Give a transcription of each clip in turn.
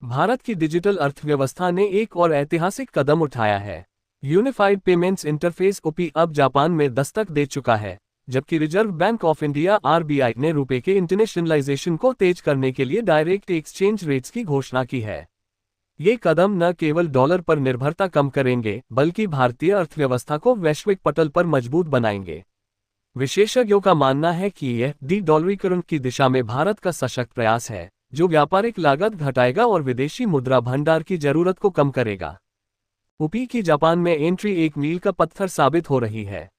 भारत की डिजिटल अर्थव्यवस्था ने एक और ऐतिहासिक कदम उठाया है। यूनिफाइड पेमेंट्स इंटरफेस यूपी अब जापान में दस्तक दे चुका है, जबकि reserve bank of India RBI ने रुपए के इंटरनेशनलाइजेशन को तेज करने के लिए डायरेक्ट एक्सचेंज रेट्स की घोषणा की है। ये कदम न केवल डॉलर पर निर्भरता कम करेंगे, बल्कि भारतीय अर्थव्यवस्था को वैश्विक पटल पर मजबूत बनाएंगे। विशेषज्ञों का मानना है कि यह डी-डॉलरीकरण की दिशा में भारत का सशक्त प्रयास है, जो व्यापारिक लागत घटाएगा और विदेशी मुद्रा भंडार की जरूरत को कम करेगा। यूपी की जापान में एंट्री एक मील का पत्थर साबित हो रही है।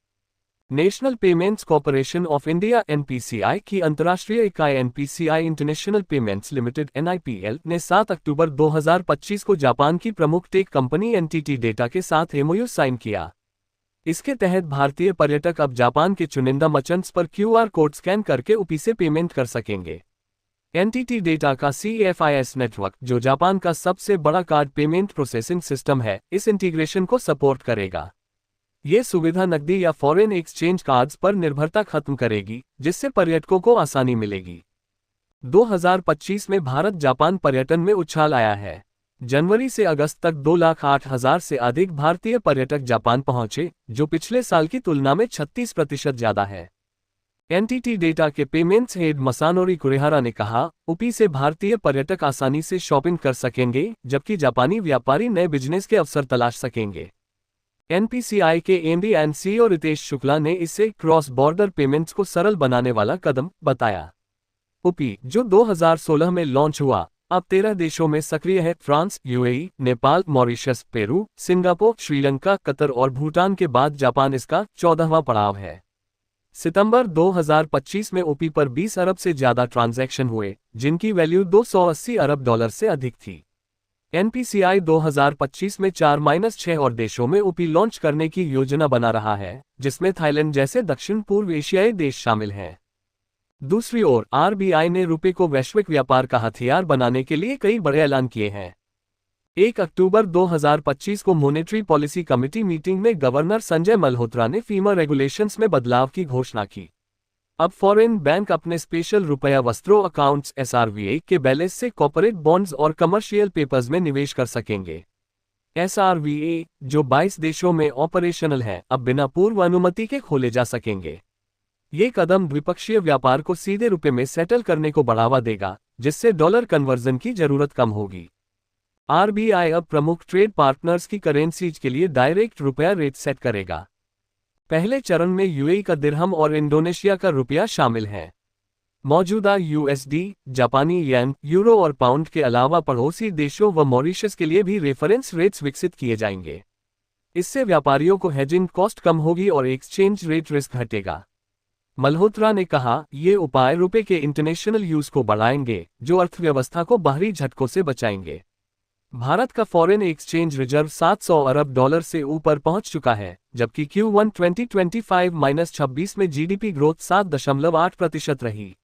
National payments corporation of India NPCI की अंतर्राष्ट्रीय इकाई NPCI international payments limited NIPL ने 7 अक्टूबर 2025 को जापान की प्रमुख टेक कंपनी एनटीटी डेटा के साथ एमओयू साइन किया। इसके तहत भारतीय पर्यटक अब जापान के चुनिंदा मर्चेंट्स पर क्यूआर कोड स्कैन करके यूपी से पेमेंट कर सकेंगे। एनटीटी डेटा का सीएफआईएस नेटवर्क, जो जापान का सबसे बड़ा कार्ड पेमेंट प्रोसेसिंग सिस्टम है, इस इंटीग्रेशन को सपोर्ट करेगा। ये सुविधा नकदी या फॉरेन एक्सचेंज कार्ड्स पर निर्भरता खत्म करेगी, जिससे पर्यटकों को आसानी मिलेगी। 2025 में भारत जापान पर्यटन में उछाल आया है। जनवरी से अगस्त तक 2,08,000 से अधिक भारतीय पर्यटक जापान पहुंचे, जो पिछले साल की तुलना में 36% ज्यादा है। एनटीटी डेटा के पेमेंट्स हेड मसानोरी कुरेहारा ने कहा, यूपी से भारतीय पर्यटक आसानी से शॉपिंग कर सकेंगे, जबकि जापानी व्यापारी नए बिजनेस के अवसर तलाश सकेंगे। एनपीसीआई के MD and CEO Ritesh Shukla ने इसे क्रॉस बॉर्डर पेमेंट्स को सरल बनाने वाला कदम बताया। यूपी, जो 2016 में लॉन्च हुआ, अब 13 देशों में सक्रिय है। France, UAE, Nepal, Mauritius, Peru, Singapore, Sri Lanka, Qatar और भूटान के बाद जापान इसका 14वां पड़ाव है। सितंबर 2025 में यूपी पर 20 अरब से ज्यादा ट्रांजैक्शन हुए, जिनकी वैल्यू $280 अरब से अधिक थी। एनपीसीआई 2025 में 4-6 और देशों में यूपी लॉन्च करने की योजना बना रहा है, जिसमें थाईलैंड जैसे दक्षिण पूर्व एशियाई देश शामिल हैं। दूसरी ओर आरबीआई ने रुपए को वैश्विक व्यापार का हथियार बनाने के लिए कई बड़े ऐलान किए हैं। 1 अक्टूबर 2025 को मॉनेटरी पॉलिसी कमेटी मीटिंग में गवर्नर संजय मल्होत्रा ने फीमा रेगुलेशंस में बदलाव की घोषणा की। अब फॉरेन बैंक अपने स्पेशल रुपया वस्त्रों अकाउंट्स एसआरवीए के बैलेंस से कॉर्पोरेट बॉन्ड्स और कमर्शियल पेपर्स में निवेश कर सकेंगे। एसआरवीए, जो 22 देशों में ऑपरेशनल है, अब बिना पूर्व अनुमति के खोले जा सकेंगे। ये कदम द्विपक्षीय व्यापार को सीधे रुपए में सेटल करने को बढ़ावा देगा, जिससे डॉलर कन्वर्जन की जरूरत कम होगी। आरबीआई अब प्रमुख ट्रेड पार्टनर्स की करेंसीज के लिए डायरेक्ट रुपया रेट सेट करेगा। पहले चरण में यूएई का दिरहम और इंडोनेशिया का रुपया शामिल हैं। मौजूदा यूएसडी, जापानी येन, यूरो और पाउंड के अलावा पड़ोसी देशों व मॉरिशस के लिए भी रेफरेंस रेट्स विकसित किए जाएंगे। इससे व्यापारियों को हेजिंग कॉस्ट कम होगी और एक्सचेंज रेट रिस्क घटेगा। मल्होत्रा ने कहा, ये उपाय रुपए के इंटरनेशनल यूज को बढ़ाएंगे, जो अर्थव्यवस्था को बाहरी झटकों से बचाएंगे। भारत का फॉरेन एक्सचेंज रिजर्व $700 अरब से ऊपर पहुंच चुका है, जबकि Q1 2025-26 में जीडीपी ग्रोथ 7.8% रही।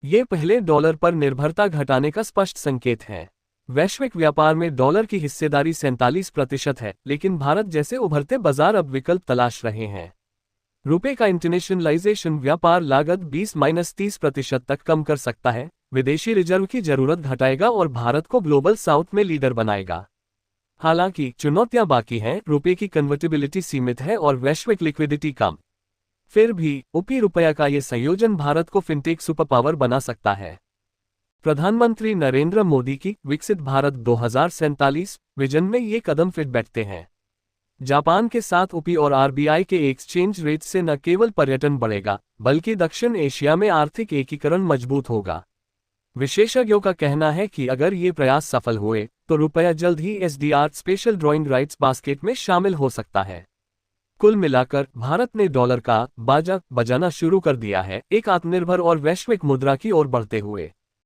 ये पहले डॉलर पर निर्भरता घटाने का स्पष्ट संकेत है। वैश्विक व्यापार में डॉलर की हिस्सेदारी 47% है, लेकिन भारत जैसे उभरते बाजार अब विकल्प तलाश रहे हैं। रुपए का इंटरनेशनलाइजेशन व्यापार लागत 20-30% तक कम कर सकता है, विदेशी रिजर्व की जरूरत घटाएगा और भारत को ग्लोबल साउथ में लीडर बनाएगा। हालांकि चुनौतियां बाकी हैं, रुपए की कन्वर्टिबिलिटी सीमित है और वैश्विक लिक्विडिटी कम। फिर भी यूपी रुपया का ये संयोजन भारत को फिनटेक सुपर पावर बना सकता है। प्रधानमंत्री नरेंद्र मोदी की विकसित भारत 2047 विजन में ये कदम फिट बैठते हैं। जापान के साथ यूपी और आरबीआई के एक्सचेंज रेट से न केवल पर्यटन बढ़ेगा, बल्कि दक्षिण एशिया में आर्थिक एकीकरण मजबूत होगा। विशेषज्ञों का कहना है कि अगर ये प्रयास सफल हुए, तो रुपया जल्द ही SDR special drawing rights basket में शामिल हो सकता है। कुल मिलाकर भारत ने डॉलर का बाजा बजाना शुरू कर दिया है, एक आत्मनिर्भर और वैश्विक मुद्रा की ओर बढ़ते हुए।